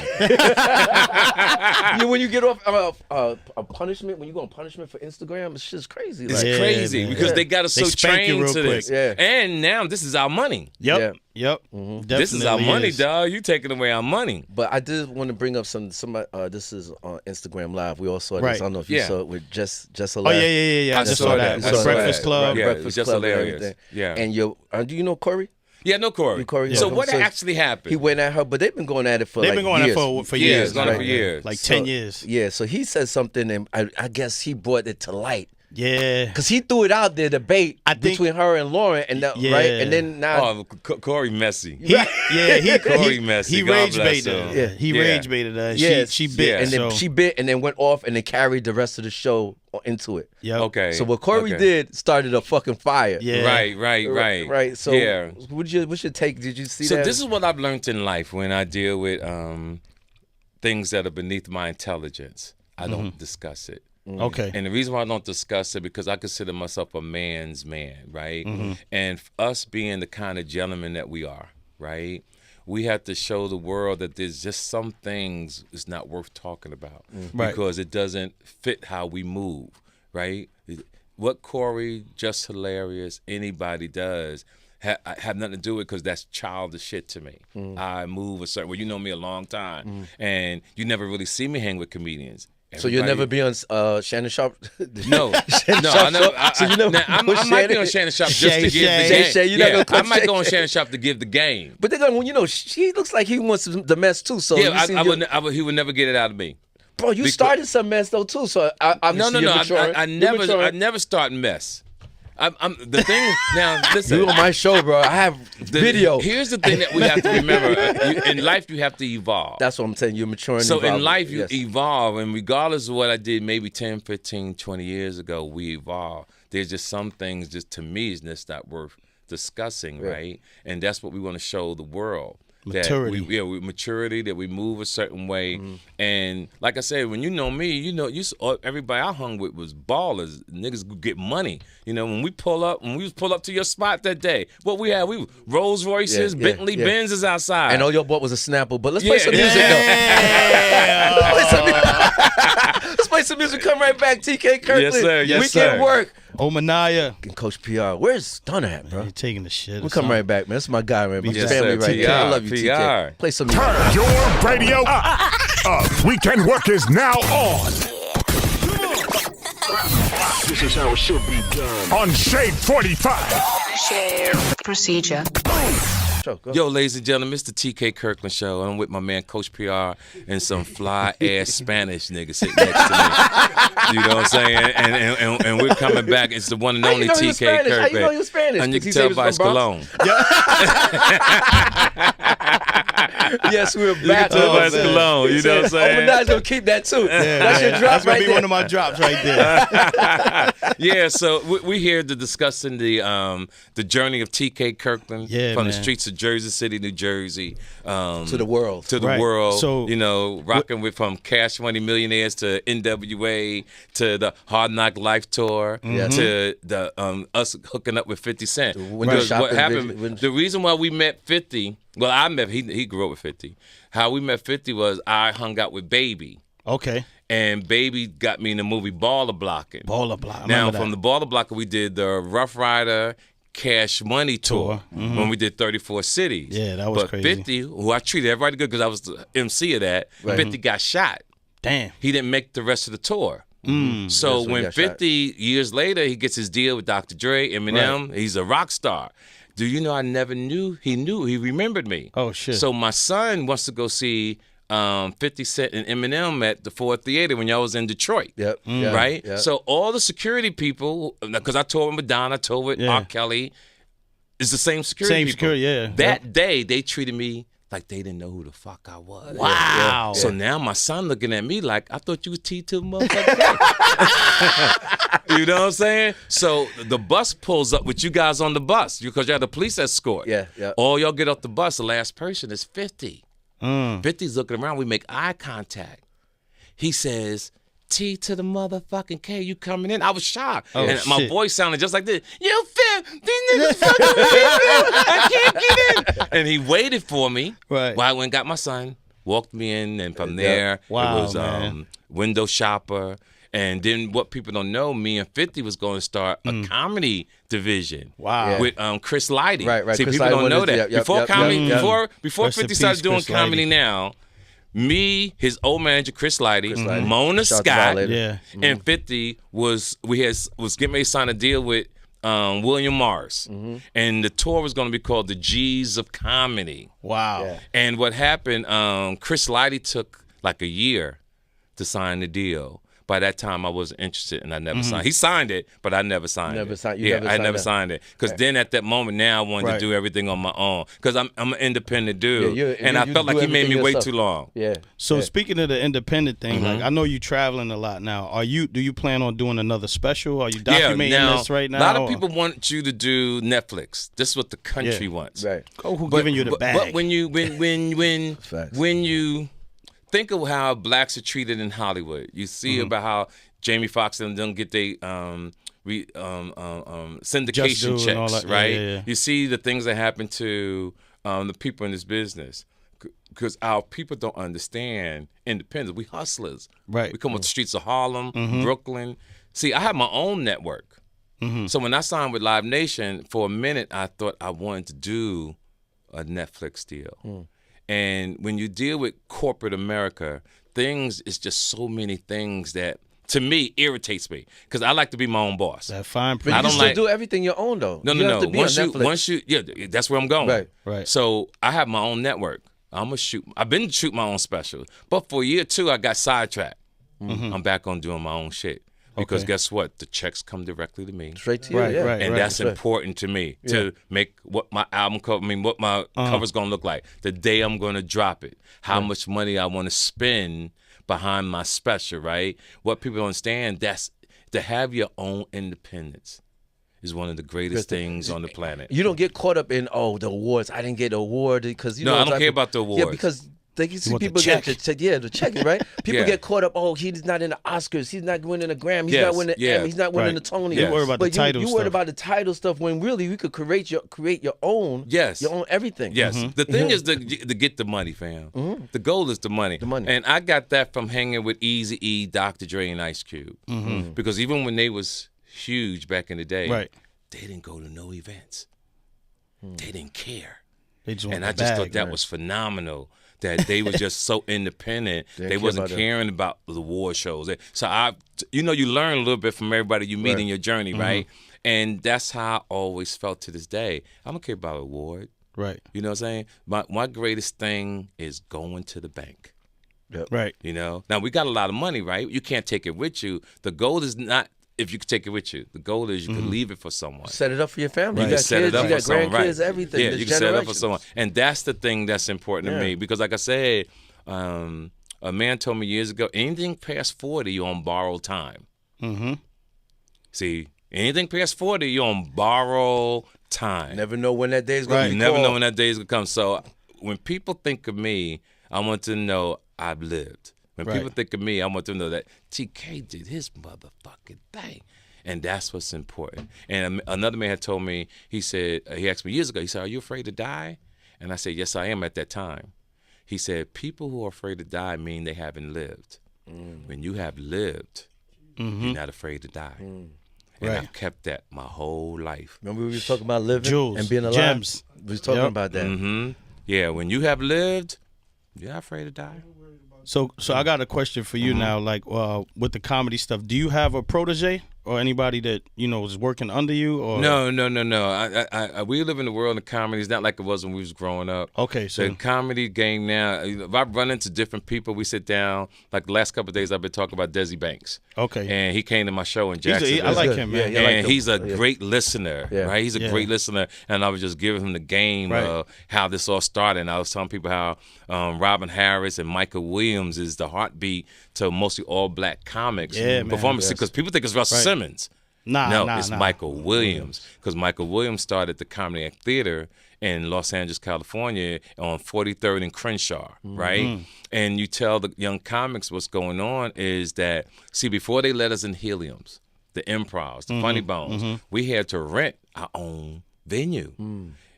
Speaker 4: When you get off a punishment, when you go on punishment for Instagram, it's just crazy.
Speaker 6: It's
Speaker 4: Like,
Speaker 6: crazy
Speaker 5: man.
Speaker 6: because they got us
Speaker 5: They
Speaker 6: so
Speaker 5: spank you
Speaker 6: trained
Speaker 5: real
Speaker 6: to
Speaker 5: quick.
Speaker 6: this.
Speaker 4: Yeah.
Speaker 6: And now this is our money.
Speaker 5: Yep. Definitely
Speaker 6: This is our money,
Speaker 5: is.
Speaker 6: dog. You taking away our money.
Speaker 4: But I did want to bring up somebody. This is on Instagram Live. We all saw this.
Speaker 5: Right.
Speaker 4: I don't know if you
Speaker 6: Yeah.
Speaker 4: saw it with Jess
Speaker 5: Oh yeah. I just saw that.
Speaker 4: You
Speaker 5: With the
Speaker 4: saw
Speaker 5: Breakfast
Speaker 4: that.
Speaker 5: Club.
Speaker 4: Right,
Speaker 6: Yeah,
Speaker 4: Breakfast
Speaker 6: it was just
Speaker 4: Club and
Speaker 6: hilarious.
Speaker 4: everything.
Speaker 6: Yeah.
Speaker 4: And do you know Corey?
Speaker 6: Yeah, no, Corey.
Speaker 4: Corey,
Speaker 6: So
Speaker 4: yeah.
Speaker 6: what
Speaker 4: So
Speaker 6: actually happened?
Speaker 4: He went at her, but they've been going at it for
Speaker 5: They've
Speaker 4: like
Speaker 5: been going
Speaker 4: years.
Speaker 5: for
Speaker 6: years,
Speaker 5: years.
Speaker 6: going
Speaker 5: right?
Speaker 6: for years.
Speaker 5: Like
Speaker 4: So-
Speaker 5: 10 years.
Speaker 4: Yeah, so he said something, and I guess he brought it to light.
Speaker 5: Yeah.
Speaker 4: Because he threw it out there, debate
Speaker 5: I think-
Speaker 4: between her and Lauren, and that,
Speaker 5: Yeah.
Speaker 4: right? And then now,
Speaker 6: Oh, Corey messy.
Speaker 5: He
Speaker 6: messy.
Speaker 5: He
Speaker 6: God
Speaker 5: rage
Speaker 6: bless
Speaker 5: baited
Speaker 6: him.
Speaker 5: her.
Speaker 4: Yeah.
Speaker 5: He
Speaker 6: Yeah.
Speaker 5: rage baited her.
Speaker 4: Yes.
Speaker 5: She bit.
Speaker 6: Yeah.
Speaker 4: and then
Speaker 5: so,
Speaker 4: she bit, and then went off, and then carried the rest of the show into it.
Speaker 5: Yep.
Speaker 6: Okay.
Speaker 4: So what Corey
Speaker 6: okay.
Speaker 4: did started a fucking fire.
Speaker 5: Yeah.
Speaker 6: Right.
Speaker 4: Right. So
Speaker 6: yeah.
Speaker 4: what's your take? Did you see
Speaker 6: So
Speaker 4: that?
Speaker 6: this is what I've learned in life when I deal with things that are beneath my intelligence. I don't discuss it.
Speaker 5: Okay.
Speaker 6: And the reason why I don't discuss it, because I consider myself a man's man, right? And us being the kind of gentleman that we are, right? We have to show the world that there's just some things is not worth talking about
Speaker 5: Right.
Speaker 6: because it doesn't fit how we move, right? What Corey, just hilarious, anybody does have nothing to do with, because that's childish shit to me. I move a certain way. You know me a long time, and you never really see me hang with comedians.
Speaker 4: So you'll never be on Shannon Sharp?
Speaker 6: No, I know. So you know, I might be on Shannon Sharp just to give the game. I might go on Shannon Sharp to give the game.
Speaker 4: But they're going, she looks like he wants the mess too. So
Speaker 6: yeah, he would never get it out of me.
Speaker 4: Bro, you started some mess though too. So
Speaker 6: I never start mess. I'm the thing now. Listen,
Speaker 4: you on my show, bro. I have video.
Speaker 6: Here's the thing that we have to remember: in life, you have to evolve.
Speaker 4: That's what I'm saying. You're maturing.
Speaker 6: So in life, you evolve, and regardless of what I did, maybe 10, 15, 20 years ago, we evolve. There's just some things, just to me, is just not worth discussing, right? And that's what we want to show the world.
Speaker 5: Maturity.
Speaker 6: With maturity, that we move a certain way. And like I said, when you know me, everybody I hung with was ballers. Niggas get money. When we pull up to your spot that day, what we had, we Rolls Royces, Bentley Benzes outside.
Speaker 4: And all your bought was a Snapple. But let's play some music though. Let's play some music. Come right back, TK Kirkland.
Speaker 6: Yes, sir. Yes, sir.
Speaker 4: WkndWork.
Speaker 5: Ominiya.
Speaker 4: And Coach PR. Where's Stunner at, bro?
Speaker 5: You're taking the shit.
Speaker 4: We'll come right back, man. That's my guy, man. My
Speaker 6: Yes,
Speaker 4: family
Speaker 6: sir.
Speaker 4: right here. I love you,
Speaker 6: PR.
Speaker 4: TK. Play some music.
Speaker 1: Turn your radio up. WkndWork is now on.
Speaker 2: This is how it should be done.
Speaker 1: On Shade 45.
Speaker 3: Procedure.
Speaker 6: Yo, ladies and gentlemen, it's the TK Kirkland Show. I'm with my man Coach PR and some fly-ass Spanish nigga sitting next to me. You know what I'm saying? And we're coming back. It's the one and only TK Kirkland.
Speaker 4: How you know you're Spanish?
Speaker 6: And you can tell by his cologne.
Speaker 4: Yes, we're
Speaker 6: You can
Speaker 4: back.
Speaker 6: tell by his cologne. You know what I'm saying?
Speaker 4: Ominiya's going to keep that too. That's your drop
Speaker 5: That's gonna
Speaker 4: right
Speaker 5: be
Speaker 4: there.
Speaker 5: one of my drops right there.
Speaker 6: Yeah, so we're here to discussing the journey of TK Kirkland from the streets of Jersey City, New Jersey,
Speaker 4: to the world.
Speaker 6: To the
Speaker 5: Right.
Speaker 6: world.
Speaker 5: So,
Speaker 6: rocking with from Cash Money Millionaires to NWA to the Hard Knock Life Tour to the us hooking up with 50 Cent. Because what happened? The reason why we met 50. Well, I met he grew up with 50. How we met 50 was I hung out with Baby.
Speaker 5: Okay.
Speaker 6: And Baby got me in the movie Baller Blocking.
Speaker 5: Baller Block.
Speaker 6: Now, from the Baller Blocker, we did the Rough Rider Cash Money Tour when we did 34 cities.
Speaker 5: Yeah, that was
Speaker 6: crazy.
Speaker 5: crazy.
Speaker 6: 50, who I treated everybody good because I was the MC of that, 50 got shot.
Speaker 5: Damn.
Speaker 6: He didn't make the rest of the tour. So when 50 years later, he gets his deal with Dr. Dre, Eminem, he's a rock star. Do you know I never knew? He remembered me.
Speaker 5: Oh, shit.
Speaker 6: So my son wants to go see 50 Cent and Eminem at the Ford Theater when y'all was in Detroit.
Speaker 4: Yep.
Speaker 6: Right?
Speaker 4: Yep.
Speaker 6: So all the security people, because I told with Madonna, I told with R. Kelly, it's the same security people.
Speaker 5: Security, yeah.
Speaker 6: That day, they treated me like they didn't know who the fuck I was.
Speaker 5: Wow.
Speaker 6: So now my son looking at me like, I thought you was T to the motherfucker. You know what I'm saying? So the bus pulls up with you guys on the bus because you had a police escort.
Speaker 4: Yeah.
Speaker 6: All y'all get off the bus, the last person is 50. 50's looking around, we make eye contact. He says, T to the motherfucking K, you coming in? I was shocked. And my voice sounded just like this. You fit, these niggas fucking with me. I can't get in. And he waited for me while I went and got my son, walked me in, and from there, it was window shopper. And then what people don't know, me and 50 was going to start a comedy division.
Speaker 5: Wow.
Speaker 6: With Chris Lighty.
Speaker 4: Right.
Speaker 6: See,
Speaker 4: Chris
Speaker 6: people don't know
Speaker 4: Lighty,
Speaker 6: that. Before comedy, before
Speaker 5: Rest in
Speaker 6: 50 started
Speaker 5: peace,
Speaker 6: doing
Speaker 5: Chris
Speaker 6: comedy
Speaker 5: Lighty.
Speaker 6: now, me, his old manager Chris Lighty, Mona
Speaker 4: Shout out to
Speaker 6: Scott,
Speaker 4: Violator.
Speaker 6: and 50 was getting ready to sign a deal with William Morris, and the tour was going to be called the G's of Comedy.
Speaker 5: Wow.
Speaker 4: Yeah.
Speaker 6: And what happened? Chris Lighty took like a year to sign the deal. By that time, I wasn't interested, and I never signed. He signed it, but I never signed it. I never signed it. Because then at that moment, now I wanted to do everything on my own. Because I'm an independent dude, and I felt like he made me wait too long.
Speaker 4: Yeah.
Speaker 5: So speaking of the independent thing, like I know you traveling a lot now. Do you plan on doing another special? Are you documenting this right now?
Speaker 6: A lot of people want you to do Netflix. This is what the country wants.
Speaker 4: Right.
Speaker 5: Who giving you the bag?
Speaker 6: But when you think of how blacks are treated in Hollywood, you see about how Jamie Foxx and them get their syndication checks, right?
Speaker 5: Yeah.
Speaker 6: You see the things that happen to the people in this business. Because our people don't understand independence. We hustlers.
Speaker 5: Right.
Speaker 6: We come off the streets of Harlem, Brooklyn. See, I have my own network. So when I signed with Live Nation, for a minute, I thought I wanted to do a Netflix deal. And when you deal with corporate America, it's just so many things that, to me, irritates me because I like to be my own boss.
Speaker 4: That fine
Speaker 5: But you still do everything your own though.
Speaker 6: No. Once you, that's where I'm going.
Speaker 5: Right.
Speaker 6: So I have my own network. I've been shooting my own special, but for a year or two, I got sidetracked. I'm back on doing my own shit because guess what? The checks come directly to me.
Speaker 5: Straight to you.
Speaker 4: Right.
Speaker 6: And that's important to me to make what my album cover. What my cover's gonna look like. The day I'm gonna drop it. How much money I want to spend behind my special, right? What people don't understand, that's to have your own independence is one of the greatest things on the planet.
Speaker 5: You don't get caught up in the awards. I didn't get an award because
Speaker 6: I don't care about the awards.
Speaker 5: Yeah, because they can see people get the check, right? People get caught up. Oh, he's not in the Oscars. He's not winning a Grammy. He's not winning the Emmy. He's not winning the Tony.
Speaker 6: Yes.
Speaker 5: You
Speaker 6: worry
Speaker 5: about the title stuff. You worried about the title stuff when really you could create your own.
Speaker 6: Yes.
Speaker 5: Your own everything.
Speaker 6: Yes. The thing is to get the money, fam. The goal is the money. And I got that from hanging with Eazy-E, Dr. Dre, and Ice Cube. Because even when they was huge back in the day, they didn't go to no events. They didn't care.
Speaker 5: They just
Speaker 6: I just thought that was phenomenal. That they was just so independent. They wasn't caring about the award shows. So you learn a little bit from everybody you meet in your journey, right? And that's how I always felt to this day. I don't care about award.
Speaker 5: Right.
Speaker 6: You know what I'm saying? My greatest thing is going to the bank.
Speaker 5: Yep. Right.
Speaker 6: Now we got a lot of money, right? You can't take it with you. The goal is not if you could take it with you. The goal is you can leave it for someone.
Speaker 5: Set it up for your family.
Speaker 6: You
Speaker 5: You got
Speaker 6: set
Speaker 5: kids,
Speaker 6: it up
Speaker 5: you
Speaker 6: for
Speaker 5: got
Speaker 6: someone,
Speaker 5: grandkids,
Speaker 6: right?
Speaker 5: everything.
Speaker 6: Yeah,
Speaker 5: There's
Speaker 6: you can set it up for
Speaker 5: generations.
Speaker 6: someone. And that's the thing that's important to me because like I said, a man told me years ago, anything past 40, you're on borrowed time. See, anything past 40, you're on borrowed time.
Speaker 5: Never know when that day's going to be
Speaker 6: You never
Speaker 5: called.
Speaker 6: know when that day's going to come. So when people think of me, I want to know I've lived. When people think of me, I want them to know that TK did his motherfucking thing. And that's what's important. And another man had told me, he asked me years ago, he said, are you afraid to die? And I said, yes, I am at that time. He said, people who are afraid to die mean they haven't lived. When you have lived, you're not afraid to die. And I've kept that my whole life.
Speaker 5: Remember we was talking about living Jewels, and being alive? gems. We was talking about that.
Speaker 6: Yeah, when you have lived, you're not afraid to die.
Speaker 5: So I got a question for you now, like with the comedy stuff. Do you have a protege or anybody that is working under you? Or
Speaker 6: No. We live in the world of comedy. It's not like it was when we was growing up.
Speaker 5: Okay, so
Speaker 6: the comedy game now. If I run into different people, we sit down. Like the last couple of days, I've been talking about Desi Banks.
Speaker 5: Okay,
Speaker 6: and he came to my show in Jacksonville.
Speaker 5: I like him, man.
Speaker 6: And he's a great listener, right? He's a great listener, and I was just giving him the game of how this all started. And I was telling people how Robin Harris and Michael Williams is the heartbeat to mostly all black comics performance because people think it's Russell Simmons. No, it's Michael Williams because Michael Williams started the Comedy Act Theater in Los Angeles, California on 43rd and Crenshaw, right? And you tell the young comics what's going on is that, see, before they let us in Heliums, the improvs, the funny bones, we had to rent our own venue,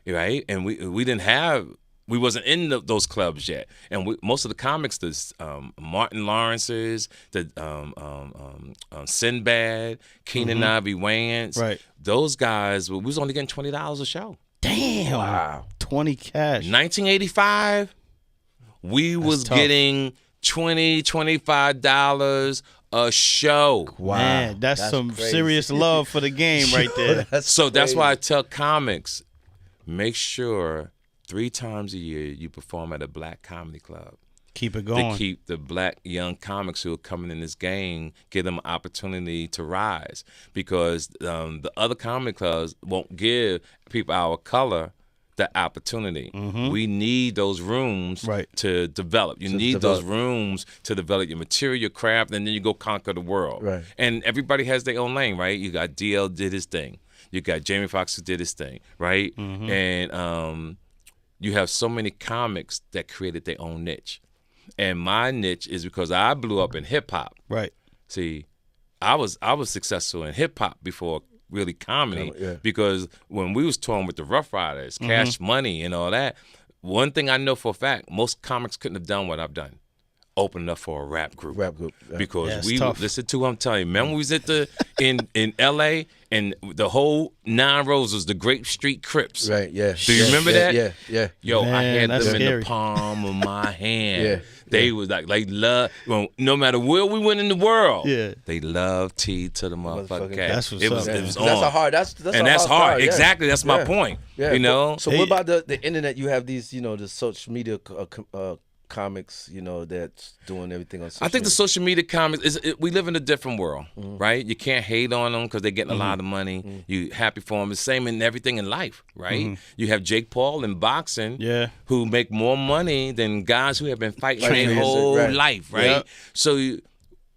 Speaker 6: right? And we didn't have, we wasn't in those clubs yet. And most of the comics, the Martin Lawrence's, the Sinbad, Keenan Ivory Wayans, those guys, we was only getting $20 a show.
Speaker 5: Damn. Wow. 20 cash.
Speaker 6: 1985, we was getting $20, $25 a show.
Speaker 5: Wow. Man, that's some crazy. Serious love for the game right there.
Speaker 6: That's why I tell comics, make sure 3 times a year you perform at a black comedy club.
Speaker 5: Keep it going.
Speaker 6: To keep the black young comics who are coming in this game, give them an opportunity to rise. Because the other comedy clubs won't give people our color the opportunity. We need those rooms to develop. You need those rooms to develop your material, your craft, and then you go conquer the world.
Speaker 5: Right.
Speaker 6: And everybody has their own lane, right? You got DL did his thing. You got Jamie Foxx who did his thing, right? And you have so many comics that created their own niche. And my niche is because I blew up in hip hop.
Speaker 5: Right.
Speaker 6: See, I was successful in hip hop before really comedy because when we was touring with the Rough Riders, Cash Money and all that, one thing I know for a fact, most comics couldn't have done what I've done. opening up for a rap group. Because we
Speaker 5: tough.
Speaker 6: listen to. I'm telling you, remember we was at the in L.A. and the whole 9 Roses, the Grape Street Crips.
Speaker 4: Right. Yeah.
Speaker 6: Do you remember that?
Speaker 4: Yeah.
Speaker 6: Yo,
Speaker 5: Man,
Speaker 6: I had them
Speaker 5: that's
Speaker 6: in
Speaker 5: scary.
Speaker 6: the palm of my hand.
Speaker 4: Yeah.
Speaker 6: They was like love. Well, no matter where we went in the world,
Speaker 5: Yeah.
Speaker 6: they love T to the motherfucking cat.
Speaker 5: That's what's
Speaker 6: it was
Speaker 5: up.
Speaker 6: it was
Speaker 4: That's
Speaker 6: on.
Speaker 4: a hard. That's
Speaker 6: and that's hard.
Speaker 4: Yeah.
Speaker 6: Exactly. That's my
Speaker 4: Yeah.
Speaker 6: point.
Speaker 4: Yeah.
Speaker 6: You know.
Speaker 4: So what about the internet? You have these, the social media comics, that's doing everything on social
Speaker 6: I think the
Speaker 4: media.
Speaker 6: social media comics we live in a different world, right? You can't hate on them because they're getting a lot of money. You happy for them. It's the same in everything in life, right? You have Jake Paul in boxing, who make more money than guys who have been fighting their whole life, right?
Speaker 5: Yep.
Speaker 6: So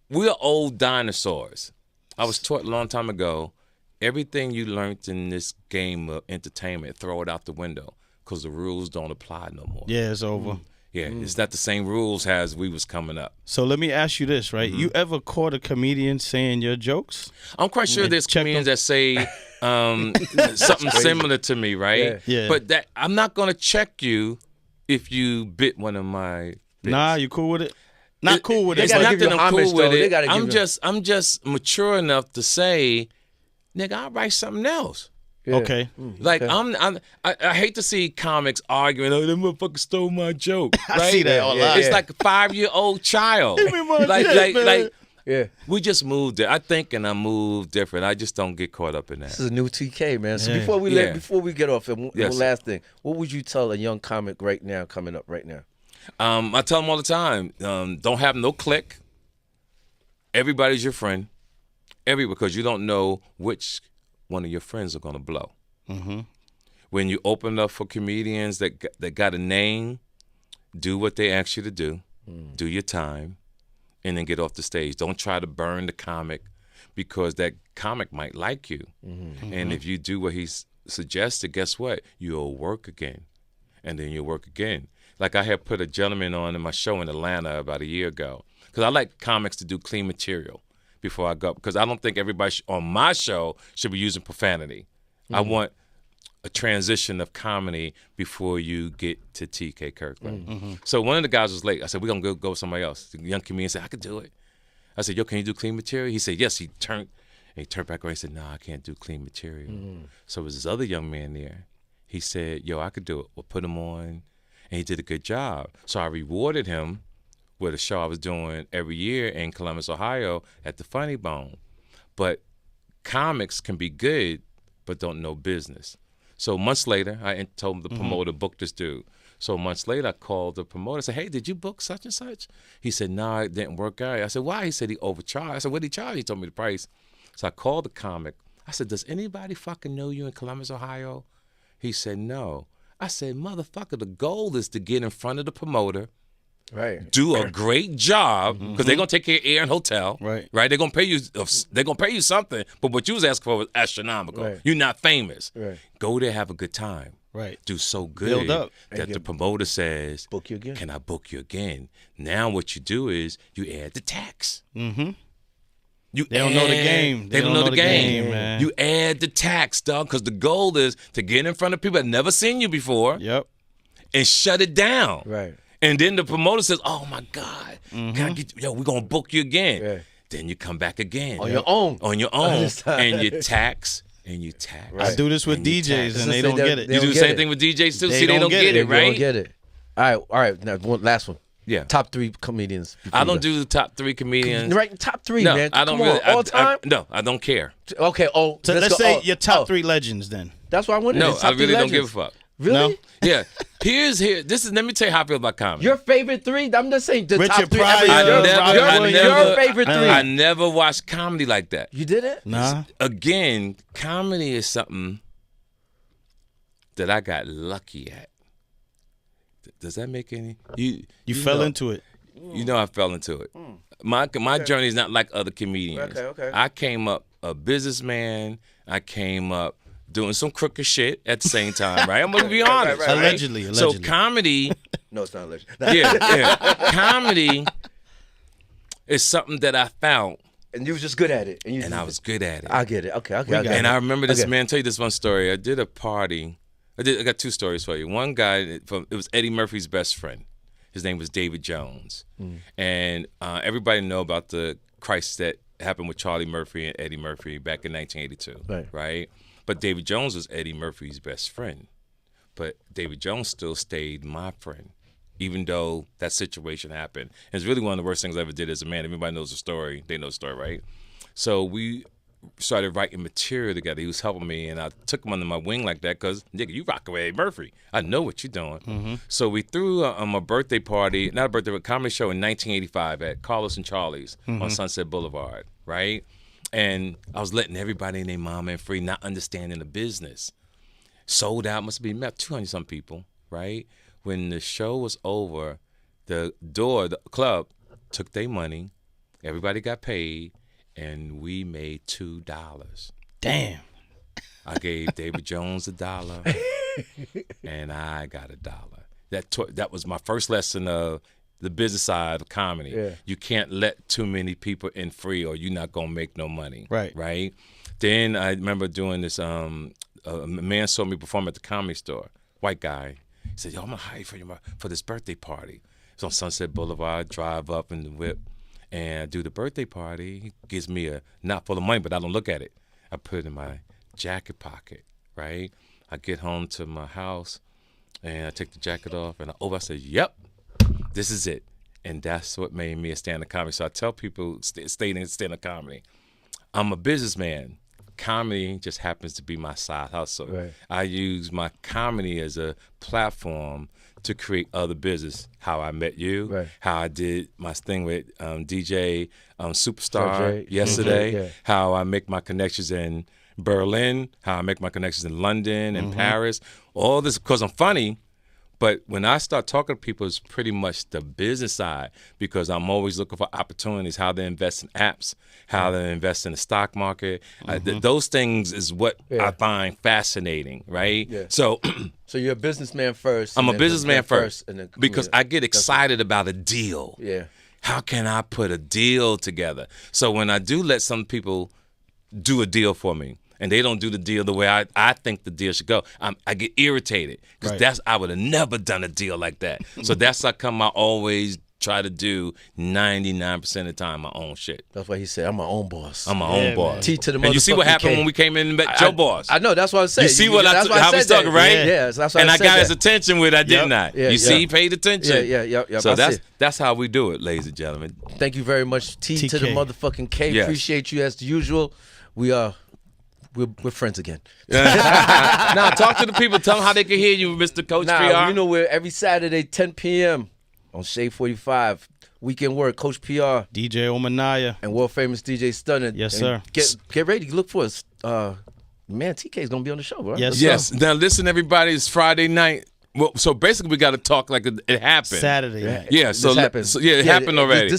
Speaker 6: we're old dinosaurs. I was taught a long time ago, everything you learned in this game of entertainment, throw it out the window because the rules don't apply no more.
Speaker 5: Yeah, it's over.
Speaker 6: Yeah, it's not the same rules as we was coming up.
Speaker 5: So let me ask you this, right? You ever caught a comedian saying your jokes?
Speaker 6: I'm quite sure there's
Speaker 5: check
Speaker 6: comedians
Speaker 5: them.
Speaker 6: that say something similar to me, right?
Speaker 5: Yeah.
Speaker 6: But that I'm not gonna check you if you bit one of my bits.
Speaker 5: Nah, you cool with it? Not cool with it.
Speaker 6: It's
Speaker 4: gotta
Speaker 6: not
Speaker 4: give you
Speaker 6: that I'm
Speaker 4: homage,
Speaker 6: cool with
Speaker 4: though. They
Speaker 6: it.
Speaker 4: gotta give
Speaker 6: I'm just mature enough to say, nigga, I'll write something else.
Speaker 4: Yeah.
Speaker 5: Okay.
Speaker 6: Like I hate to see comics arguing, oh, that motherfucker stole my joke. Right?
Speaker 5: I see that a lot.
Speaker 6: It's like a 5-year-old child.
Speaker 5: Give me my
Speaker 6: like,
Speaker 5: shit,
Speaker 6: like,
Speaker 5: man.
Speaker 6: like
Speaker 4: Yeah.
Speaker 6: we just moved it. I think and I move different. I just don't get caught up in that.
Speaker 4: This is a new TK, man. So
Speaker 5: Yeah.
Speaker 4: before we get off, one
Speaker 6: Yes.
Speaker 4: last thing. What would you tell a young comic right now coming up right now?
Speaker 6: I tell them all the time, don't have no clique. Everybody's your friend. Because you don't know which one of your friends are going to blow. When you open up for comedians that got a name, do what they ask you to do. Do your time, and then get off the stage. Don't try to burn the comic because that comic might like you. And if you do what he's suggested, guess what? You'll work again, and then you'll work again. Like I had put a gentleman on in my show in Atlanta about a year ago because I like comics to do clean material before I go because I don't think everybody on my show should be using profanity. I want a transition of comedy before you get to TK Kirkland. So one of the guys was late. I said, we're going to go with somebody else. The young comedian said, I could do it. I said, yo, can you do clean material? He said, yes. He turned back around. He said, no, I can't do clean material. So there was this other young man there. He said, yo, I could do it. We'll put him on. And he did a good job. So I rewarded him with a show I was doing every year in Columbus, Ohio at the Funny Bone. But comics can be good, but don't know business. So months later, I told the promoter, book this dude. So months later, I called the promoter. I said, hey, did you book such and such? He said, no, it didn't work out. I said, why? He said he overcharged. I said, what did he charge? He told me the price. So I called the comic. I said, does anybody fucking know you in Columbus, Ohio? He said, no. I said, motherfucker, the goal is to get in front of the promoter,
Speaker 4: Right.
Speaker 6: do a great job because they're gonna take care of air and hotel.
Speaker 5: Right.
Speaker 6: They're gonna pay you. They're gonna pay you something. But what you was asking for was astronomical.
Speaker 4: Right.
Speaker 6: You're not famous.
Speaker 4: Right.
Speaker 6: Go there, have a good time.
Speaker 5: Right.
Speaker 6: Do so good
Speaker 5: Build up.
Speaker 6: that the promoter says,
Speaker 4: Book you again.
Speaker 6: "Can I book you again?" Now what you do is you add the tax. You
Speaker 5: They don't know the game.
Speaker 6: They don't know the game,
Speaker 5: man.
Speaker 6: You add the tax, dog, because the goal is to get in front of people that never seen you before
Speaker 5: Yep.
Speaker 6: and shut it down.
Speaker 4: Right.
Speaker 6: And then the promoter says, "Oh my God, can I get you? Yo, we're gonna book you again."
Speaker 4: Yeah.
Speaker 6: Then you come back again
Speaker 4: On your own.
Speaker 6: on your own, and you tax and you tax.
Speaker 5: I do this with
Speaker 6: And you
Speaker 5: DJs
Speaker 6: tax.
Speaker 5: and they don't get it.
Speaker 6: You do the
Speaker 4: get
Speaker 6: same
Speaker 4: it.
Speaker 6: thing with DJs too.
Speaker 5: They
Speaker 6: See, they don't get it,
Speaker 4: They
Speaker 6: right?
Speaker 4: don't get it. All right. Now last one.
Speaker 6: Yeah.
Speaker 4: Top 3 comedians.
Speaker 6: I don't do the top 3 comedians.
Speaker 4: Right, top 3,
Speaker 6: No,
Speaker 4: man.
Speaker 6: I don't
Speaker 4: Come
Speaker 6: really.
Speaker 4: on, all time.
Speaker 6: No, I don't care.
Speaker 4: Okay. Oh,
Speaker 5: So let's say
Speaker 4: go.
Speaker 5: your top 3 legends then.
Speaker 4: That's why I wanted.
Speaker 6: No,
Speaker 4: It's
Speaker 6: I
Speaker 4: top 3
Speaker 6: really don't
Speaker 4: legends.
Speaker 6: give a fuck.
Speaker 4: Really?
Speaker 5: No?
Speaker 6: Yeah. Let me tell you how I feel about comedy.
Speaker 4: Your favorite 3? I'm just saying the
Speaker 5: Richard
Speaker 4: top 3.
Speaker 5: Pryor,
Speaker 4: Your favorite 3.
Speaker 6: I never watched comedy like that.
Speaker 4: You did it?
Speaker 5: Nah.
Speaker 6: Again, comedy is something that I got lucky at. Does that make any?
Speaker 5: You fell into it.
Speaker 6: You know I fell into it. My journey is not like other comedians.
Speaker 4: Okay.
Speaker 6: I came up a businessman. I came up doing some crooked shit at the same time, right? I'm gonna be honest.
Speaker 4: right.
Speaker 5: Allegedly.
Speaker 6: So comedy,
Speaker 4: No, it's not a legend.
Speaker 6: yeah. Comedy is something that I found,
Speaker 4: And you was just good at it. And
Speaker 6: I was good at it.
Speaker 4: I get it. Okay. I get it.
Speaker 6: And I remember this
Speaker 4: Okay.
Speaker 6: man. Tell you this one story. I did a party. I got 2 stories for you. One guy it was Eddie Murphy's best friend. His name was David Jones. And everybody know about the crisis that happened with Charlie Murphy and Eddie Murphy back in 1982, right? But David Jones was Eddie Murphy's best friend. But David Jones still stayed my friend, even though that situation happened. And it's really one of the worst things I ever did as a man. Everybody knows the story. They know the story, right? So we started writing material together. He was helping me, and I took him under my wing like that because, nigga, you rock away Eddie Murphy. I know what you're doing. So we threw a birthday party, not a birthday, but a comedy show in 1985 at Carlos and Charlie's on Sunset Boulevard, right? And I was letting everybody and their mama in free, not understanding the business. Sold out, must have been about 200-some people, right? When the show was over, the club took their money, everybody got paid, and we made $2.
Speaker 5: Damn.
Speaker 6: I gave David Jones $1, and I got $1. That was my first lesson of the business side of comedy. Yeah. You can't let too many people in free, or you're not gonna make no money. Right. Then I remember doing this. A man saw me perform at the Comedy Store. White guy. He said, "Yo, I'm gonna hire you for this birthday party." It's on Sunset Boulevard. Drive up in the whip and do the birthday party. He gives me a not full of money, but I don't look at it. I put it in my jacket pocket, right? I get home to my house, and I take the jacket off, and I said, "Yep, this is it." And that's what made me a stand-up comedy. So I tell people, stay in stand-up comedy. I'm a businessman. Comedy just happens to be my side hustle. Right. I use my comedy as a platform to create other business. How I met you, how I did my thing with DJ Superstar yesterday, how I make my connections in Berlin, how I make my connections in London and Paris. All this because I'm funny. But when I start talking to people, it's pretty much the business side because I'm always looking for opportunities, how they invest in apps, how they invest in the stock market. Those things is what I find fascinating, right? Yeah. So
Speaker 4: you're a businessman first.
Speaker 6: I'm a businessman first because I get excited about a deal. Yeah. How can I put a deal together? So when I do let some people do a deal for me, and they don't do the deal the way I think the deal should go, I get irritated because I would have never done a deal like that. So that's how come I always try to do 99% of the time my own shit.
Speaker 4: That's why he said, I'm my own boss.
Speaker 6: I'm my own boss.
Speaker 4: T to the motherfucking
Speaker 6: And you see what happened when we came in and met Joe Boss?
Speaker 4: I know, that's what I said.
Speaker 6: You see how we talking, right?
Speaker 4: Yeah, that's why
Speaker 6: and
Speaker 4: I
Speaker 6: I got his attention with I did not.
Speaker 4: Yeah,
Speaker 6: you see, he paid attention.
Speaker 4: Yeah.
Speaker 6: So that's how we do it, ladies and gentlemen.
Speaker 4: Thank you very much, T to the motherfucking K. Yes. Appreciate you as usual. We're friends again.
Speaker 6: Now, talk to the people. Tell them how they can hear you, Mr. Coach PR.
Speaker 4: You know, we're every Saturday, 10 p.m. on Shade 45. WkndWork, Coach PR.
Speaker 5: DJ Ominiya.
Speaker 4: And world famous DJ Stunning.
Speaker 5: Yes, sir.
Speaker 4: Get ready. Look for us. Man, TK is going to be on the show, right?
Speaker 6: Yes. Now, listen, everybody. It's Friday night. Well, so basically, we got to talk like it happened.
Speaker 5: Saturday.
Speaker 6: Yeah, so it happened already.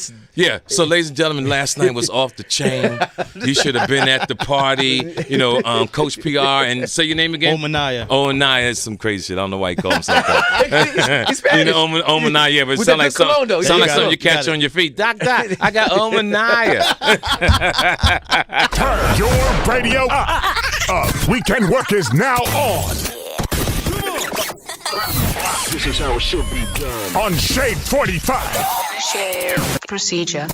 Speaker 6: So ladies and gentlemen, last night was off the chain. You should have been at the party. You know, Coach PR, and say your name again.
Speaker 5: Ominiya.
Speaker 6: Ominiya is some crazy shit. I don't know why you call himself that.
Speaker 4: He's Spanish.
Speaker 6: You know, Ominiya, but it sound like something you catch on your feet. Doc, I got Ominiya.
Speaker 1: Turn your radio up. Weekend Work is now on.
Speaker 2: This is how it should be done.
Speaker 1: On Shade 45.
Speaker 3: Share procedure.